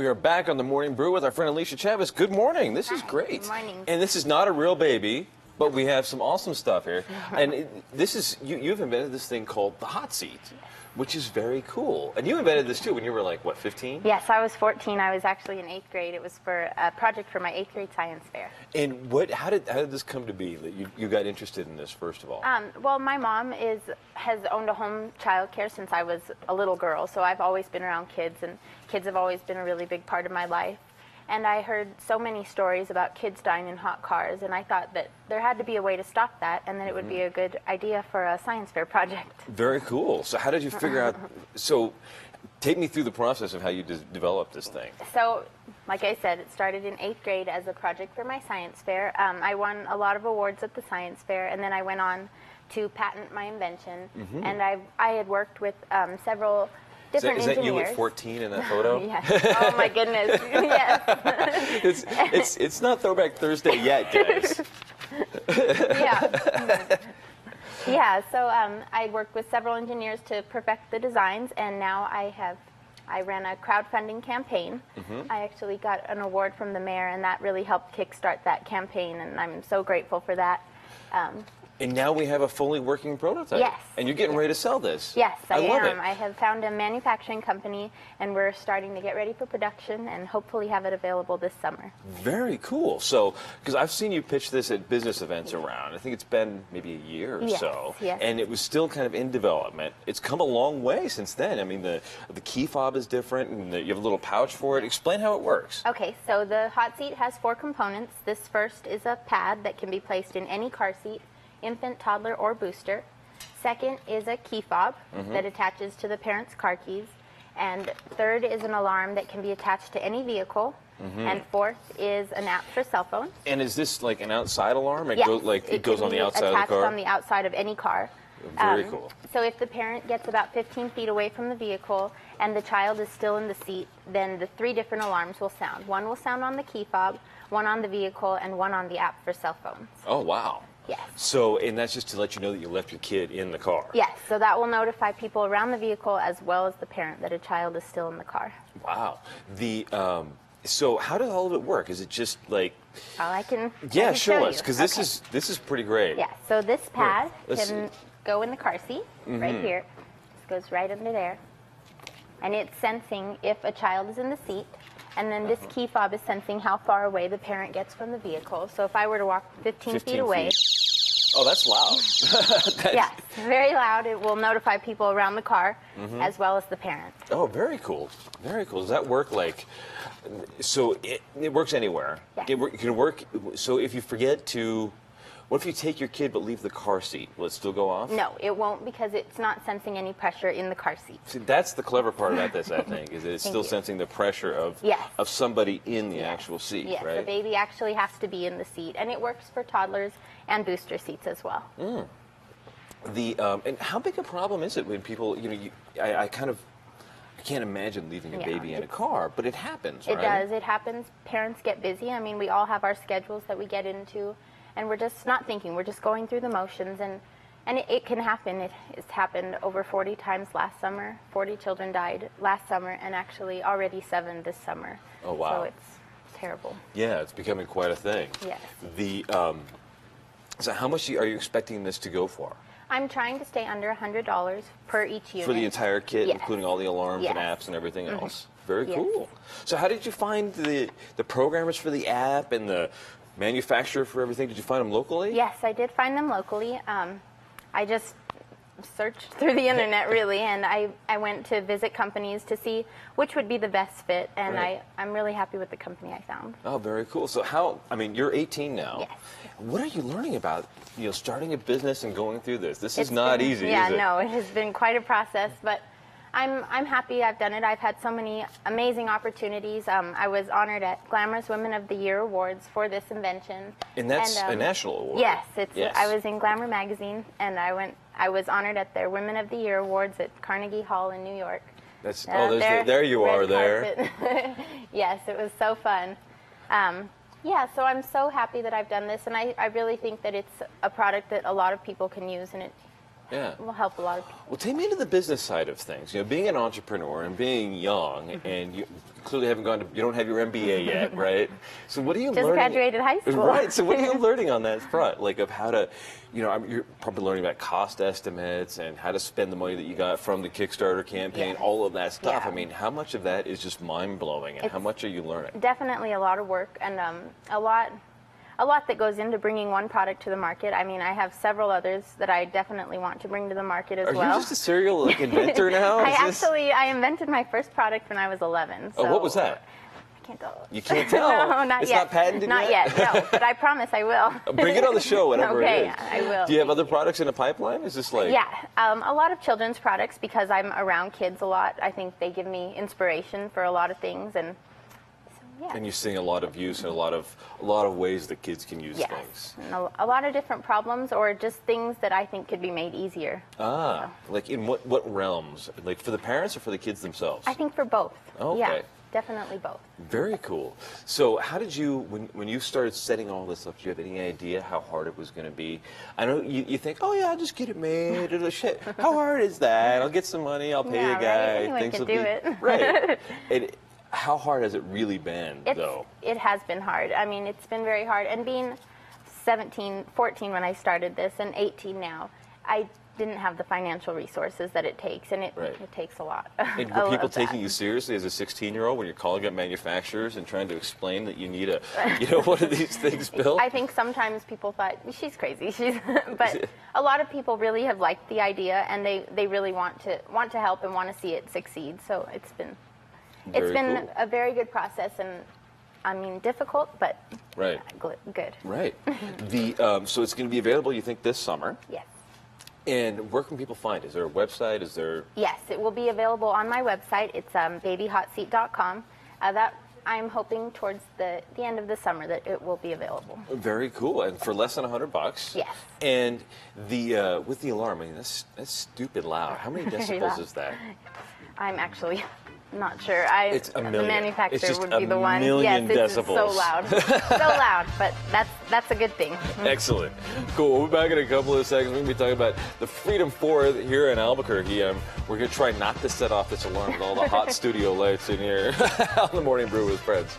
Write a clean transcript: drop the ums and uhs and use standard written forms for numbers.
We are back on the Morning Brew with our friend Alicia Chavez. Good morning. This is great. Good morning. And this is not a real baby, but we have some awesome stuff here. And this is, you've invented this thing called the hot seat, which is very cool. And you invented this too when you were like, what, 15? Yes, I was 14. I was actually in 8th grade. It was for a project for my 8th grade science fair. And how did this come to be that you got interested in this, first of all? Well, my mom has owned a home child care since I was a little girl, so I've always been around kids, and kids have always been a really big part of my life. And I heard so many stories about kids dying in hot cars, and I thought that there had to be a way to stop that, and that it would be a good idea for a science fair project. Very cool. So how did you figure out, so take me through the process of how you developed this thing. So, like I said, it started in 8th grade as a project for my science fair. I won a lot of awards at the science fair, and then I went on to patent my invention, and I had worked with several different is engineers. That you at 14 in that photo? Yes. Oh my goodness. Yes. It's not Throwback Thursday yet, guys. Yeah. Yeah. So I worked with several engineers to perfect the designs, and now I ran a crowdfunding campaign. I actually got an award from the mayor, and that really helped kickstart that campaign, and I'm so grateful for that. And now we have a fully working prototype. Yes. And you're getting ready to sell this. Yes, I love am. it. I have found a manufacturing company, and we're starting to get ready for production and hopefully have it available this summer. Very cool. So, because I've seen you pitch this at business events around. I think it's been maybe a year or so. Yes. And it was still kind of in development. It's come a long way since then. I mean, the key fob is different, and you have a little pouch for it. Explain how it works. Okay, so the hot seat has 4 components. This first is a pad that can be placed in any car seat, infant, toddler, or booster. Second is a key fob that attaches to the parent's car keys. And third is an alarm that can be attached to any vehicle. And fourth is an app for cell phones. And is this like an outside alarm? It Yes, goes on the outside of the attached car? on the outside of any car. Very cool. So if the parent gets about 15 feet away from the vehicle and the child is still in the seat, then the 3 different alarms will sound. One will sound on the key fob, one on the vehicle, and one on the app for cell phones. Oh, wow. Yes. So, and that's just to let you know that you left your kid in the car. Yes, so that will notify people around the vehicle as well as the parent that a child is still in the car. Wow. So how does all of it work? Is it just like? Well, I can show us, you. because this is pretty great. Yeah. So this pad let's can go in the car seat right here. This goes right under there, and it's sensing if a child is in the seat. And then this key fob is sensing how far away the parent gets from the vehicle. So if I were to walk 15 feet away. Oh, that's loud. Yeah, very loud. It will notify people around the car as well as the parent. Oh, very cool. Very cool. Does that work like, so it works anywhere? Yes. It can work, so if you forget to, what if you take your kid but leave the car seat? Will it still go off? No, it won't, because it's not sensing any pressure in the car seat. See, that's the clever part about this, I think, is that it's still sensing the pressure of somebody in the actual seat, yes, right? the baby actually has to be in the seat, and it works for toddlers and booster seats as well. And how big a problem is it when people, I can't imagine leaving a baby in a car, but it happens, right? It does. It happens. Parents get busy. I mean, we all have our schedules that we get into, and we're just not thinking. We're just going through the motions, and it can happen. It's happened over 40 times last summer. 40 children died last summer, and actually already 7 this summer. Oh, wow. So it's terrible. Yeah, it's becoming quite a thing. Yes. So how much are you expecting this to go for? I'm trying to stay under $100 per each unit. For the entire kit, Yes. including all the alarms and Yes. apps and everything else? Very Yes. cool. So how did you find the programmers for the app and the manufacturer for everything? Did you find them locally? Yes, I did find them locally. I just searched through the internet, really, and I went to visit companies to see which would be the best fit, and Right. I'm really happy with the company I found. Oh, very cool. So you're 18 now. Yes. What are you learning about, starting a business and going through this? This is not easy, Yeah, is it? no, it has been quite a process, but I'm happy I've done it. I've had so many amazing opportunities. I was honored at Glamorous Women of the Year Awards for this invention. And that's a national award. Yes, Yes. I was in Glamour magazine, and I was honored at their Women of the Year Awards at Carnegie Hall in New York. There you are there. Yes, it was so fun. Yeah, so I'm so happy that I've done this, and I really think that it's a product that a lot of people can use, and it Yeah. will help a lot of people. Well, take me into the business side of things. You know, being an entrepreneur and being young, and you clearly haven't you don't have your MBA yet, right? So what are you Just learning? graduated high school. Right. So what are you learning on that front? Like of how to, you're probably learning about cost estimates and how to spend the money that you got from the Kickstarter campaign, Yes. all of that stuff. Yeah. I mean, how much of that is just mind-blowing, and how much are you learning? Definitely a lot of work and a lot that goes into bringing one product to the market. I mean, I have several others that I definitely want to bring to the market as well. Are you just a serial inventor now? I invented my first product when I was 11. So Oh, what was that? I can't tell. You can't tell? No, not it's yet. not patented not yet? No, but I promise I will. Bring it on the show, whatever Okay, it is. I will. Do you have other products in the pipeline? Is this like... Yeah, a lot of children's products because I'm around kids a lot. I think they give me inspiration for a lot of things, and so, yeah. And you're seeing a lot of use and a lot of ways that kids can use Yes, things. and a lot of different problems or just things that I think could be made easier. Like in what realms? Like for the parents or for the kids themselves? I think for both. Okay. Yeah, definitely both. Very cool. So how did you, when you started setting all this up, do you have any idea how hard it was going to be? I know you think, oh yeah, I'll just get it made. Shit, how hard is that? I'll get some money, I'll pay Yeah, a right? guy. Anyone Things can will do be it. right. And how hard has it really been, though? It has been hard. I mean, it's been very hard. And being 14 when I started this and 18 now, I didn't have the financial resources that it takes, and it takes a lot. And were people taking you seriously as a 16-year-old when you're calling up manufacturers and trying to explain that you need one of these things built? I think sometimes people thought, she's crazy. But a lot of people really have liked the idea, and they really want to help and want to see it succeed. So it's been cool. a very good process, and I mean difficult, but good. Right. So it's going to be available, you think, this summer? Yes. And where can people find it? Is there a website? Is there... Yes, it will be available on my website. It's babyhotseat.com. That I'm hoping towards the end of the summer that it will be available. Very cool. And for less than $100. Yes. And with the alarm, I mean, that's stupid loud. How many decibels is that? I'm actually not sure. It's a million. The manufacturer It's just would be the a one. million Yes, it's decibels. so loud. So loud, but that's a good thing. Excellent. Cool. We'll be back in a couple of seconds. We're going to be talking about the Freedom 4 here in Albuquerque. We're going to try not to set off this alarm with all the hot studio lights in here on the Morning Brew with Friends.